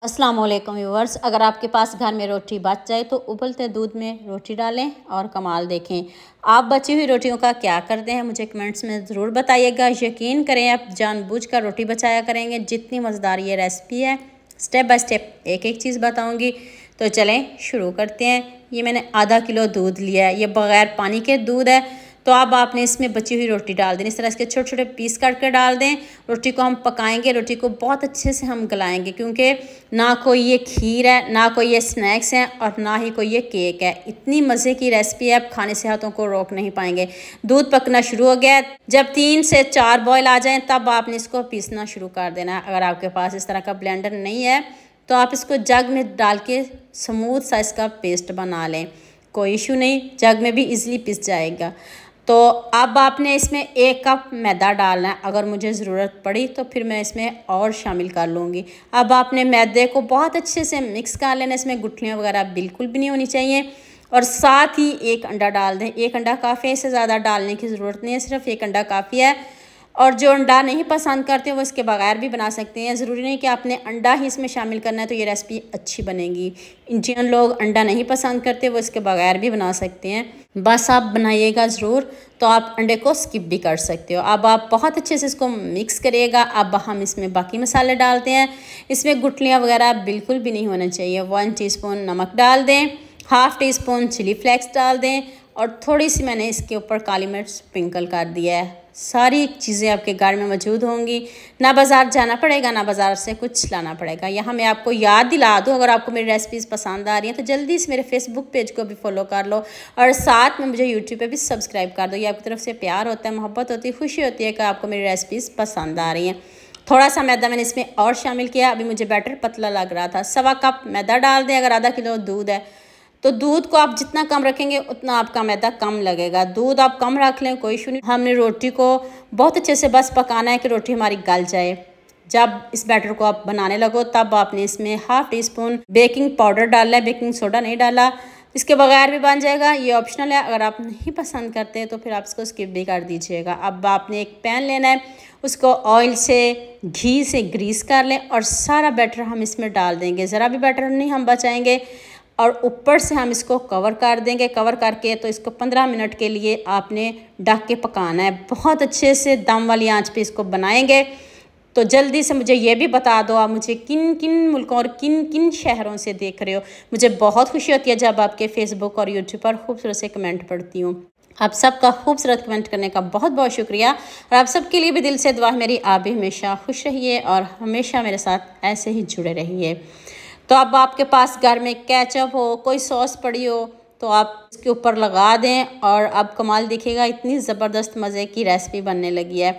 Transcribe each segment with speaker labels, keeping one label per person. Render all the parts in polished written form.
Speaker 1: अस्सलाम वालेकुम व्यूवर्स, अगर आपके पास घर में रोटी बच जाए तो उबलते दूध में रोटी डालें और कमाल देखें। आप बची हुई रोटियों का क्या करते हैं मुझे कमेंट्स में ज़रूर बताइएगा। यकीन करें आप जानबूझकर रोटी बचाया करेंगे। जितनी मज़ेदार ये रेसिपी है, स्टेप बाय स्टेप एक एक चीज़ बताऊँगी। तो चलें शुरू करते हैं। ये मैंने आधा किलो दूध लिया है, ये बग़ैर पानी के दूध है। तो अब आपने इसमें बची हुई रोटी डाल देनी। इस तरह इसके छोटे छोटे पीस काट कर डाल दें। रोटी को हम पकाएंगे, रोटी को बहुत अच्छे से हम गलाएंगे, क्योंकि ना कोई ये खीर है, ना कोई ये स्नैक्स हैं और ना ही कोई ये केक है। इतनी मज़े की रेसिपी है, आप खाने से हाथों को रोक नहीं पाएंगे। दूध पकना शुरू हो गया है। जब 3 से 4 बॉयल आ जाएँ तब आपने इसको पीसना शुरू कर देना है। अगर आपके पास इस तरह का ब्लेंडर नहीं है तो आप इसको जग में डाल के स्मूथ साइज़ का पेस्ट बना लें, कोई इशू नहीं, जग में भी ईज़िली पिस जाएगा। तो अब आपने इसमें 1 कप मैदा डालना है। अगर मुझे ज़रूरत पड़ी तो फिर मैं इसमें और शामिल कर लूँगी। अब आपने मैदे को बहुत अच्छे से मिक्स कर लेना। इसमें गुठलियाँ वगैरह बिल्कुल भी नहीं होनी चाहिए। और साथ ही 1 अंडा डाल दें। 1 अंडा काफ़ी है, इससे ज़्यादा डालने की ज़रूरत नहीं है, सिर्फ 1 अंडा काफ़ी है। और जो अंडा नहीं पसंद करते वो इसके बगैर भी बना सकते हैं। ज़रूरी नहीं कि आपने अंडा ही इसमें शामिल करना है तो ये रेसिपी अच्छी बनेगी। जिन लोग अंडा नहीं पसंद करते वो इसके बगैर भी बना सकते हैं। बस आप बनाइएगा ज़रूर, तो आप अंडे को स्किप भी कर सकते हो। अब आप बहुत अच्छे से इसको मिक्स करिएगा। अब हम इसमें बाकी मसाले डालते हैं। इसमें गुठलियाँ वगैरह बिल्कुल भी नहीं होना चाहिए। 1 टीस्पून नमक डाल दें, ½ टीस्पून चिली फ्लेक्स डाल दें और थोड़ी सी मैंने इसके ऊपर काली मिर्च स्प्रिंकल कर दिया है। सारी चीज़ें आपके घर में मौजूद होंगी, ना बाज़ार जाना पड़ेगा, ना बाज़ार से कुछ लाना पड़ेगा। यहाँ मैं आपको याद दिला दूँ, अगर आपको मेरी रेसिपीज़ पसंद आ रही हैं तो जल्दी से मेरे फेसबुक पेज को भी फॉलो कर लो और साथ में मुझे यूट्यूब पे भी सब्सक्राइब कर दो। ये आपकी तरफ से प्यार होता है, मोहब्बत होती है, खुशी होती है कि आपको मेरी रेसिपीज़ पसंद आ रही हैं। थोड़ा सा मैदा मैंने इसमें और शामिल किया। अभी मुझे बैटर पतला लग रहा था। 1.25 कप मैदा डाल दें। अगर आधा किलो दूध है तो दूध को आप जितना कम रखेंगे उतना आपका मैदा कम लगेगा। दूध आप कम रख लें, कोई इशू नहीं। हमने रोटी को बहुत अच्छे से बस पकाना है कि रोटी हमारी गल जाए। जब इस बैटर को आप बनाने लगो तब आपने इसमें ½ टीस्पून बेकिंग पाउडर डालना है, बेकिंग सोडा नहीं डाला। इसके बगैर भी बन जाएगा, ये ऑप्शनल है। अगर आप नहीं पसंद करते तो फिर आप इसको स्किप भी कर दीजिएगा। अब आपने एक पैन लेना है, उसको ऑयल से घी से ग्रीस कर लें और सारा बैटर हम इसमें डाल देंगे। ज़रा भी बैटर नहीं हम बचाएंगे और ऊपर से हम इसको कवर कर देंगे। कवर करके तो इसको 15 मिनट के लिए आपने ढक के पकाना है। बहुत अच्छे से दम वाली आंच पे इसको बनाएंगे। तो जल्दी से मुझे ये भी बता दो आप मुझे किन किन मुल्कों और किन किन शहरों से देख रहे हो। मुझे बहुत खुशी होती है जब आपके फेसबुक और यूट्यूब पर खूबसूरत से कमेंट पढ़ती हूँ। आप सबका खूबसूरत कमेंट करने का बहुत बहुत शुक्रिया और आप सबके लिए भी दिल से दुआ है मेरी। आप भी हमेशा खुश रहिए और हमेशा मेरे साथ ऐसे ही जुड़े रहिए। तो अब आपके पास घर में केचप हो, कोई सॉस पड़ी हो तो आप इसके ऊपर लगा दें और अब कमाल देखिएगा, इतनी ज़बरदस्त मज़े की रेसिपी बनने लगी है।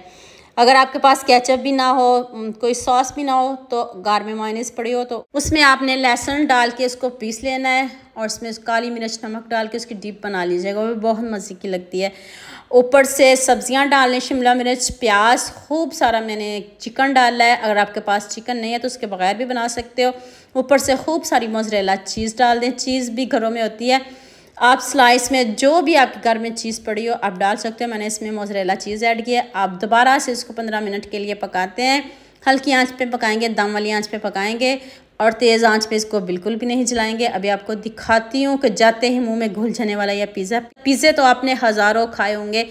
Speaker 1: अगर आपके पास केचप भी ना हो, कोई सॉस भी ना हो, तो घर में मायोनीज़ पड़ी हो तो उसमें आपने लहसुन डाल के उसको पीस लेना है और उसमें काली मिर्च नमक डाल के उसकी डिप बना लीजिएगा, वो भी बहुत मज़े की लगती है। ऊपर से सब्जियां डाल लें, शिमला मिर्च, प्याज, खूब सारा मैंने चिकन डाला है। अगर आपके पास चिकन नहीं है तो उसके बगैर भी बना सकते हो। ऊपर से खूब सारी मोज़रेला चीज़ डाल दें। चीज़ भी घरों में होती है, आप स्लाइस में जो भी आपके घर में चीज़ पड़ी हो आप डाल सकते हो। मैंने इसमें मोज़रेला चीज़ ऐड किया। आप दोबारा से इसको 15 मिनट के लिए पकाते हैं। हल्की आंच पे पकाएंगे, दम वाली आंच पे पकाएंगे और तेज़ आंच पे इसको बिल्कुल भी नहीं जलाएंगे। अभी आपको दिखाती हूँ कि जाते ही मुंह में घुल जाने वाला यह पिज़्ज़े तो आपने हज़ारों खाए होंगे,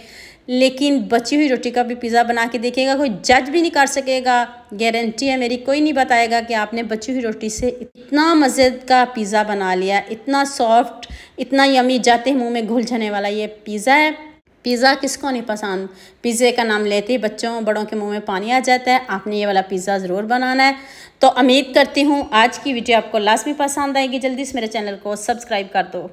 Speaker 1: लेकिन बची हुई रोटी का भी पिज़्ज़ा बना के देखिएगा, कोई जज भी नहीं कर सकेगा। गारंटी है मेरी, कोई नहीं बताएगा कि आपने बची हुई रोटी से इतना मज़े का पिज़्ज़ा बना लिया, इतना सॉफ्ट, इतना यमी, जाते ही मुंह में घुल जाने वाला ये पिज़्ज़ा है। पिज़्ज़ा किसको नहीं पसंद। पिज़्ज़े का नाम लेते ही बच्चों बड़ों के मुंह में पानी आ जाता है। आपने ये वाला पिज़्ज़ा ज़रूर बनाना है। तो उम्मीद करती हूँ आज की वीडियो आपको लाजमी पसंद आएगी। जल्दी से मेरे चैनल को सब्सक्राइब कर दो।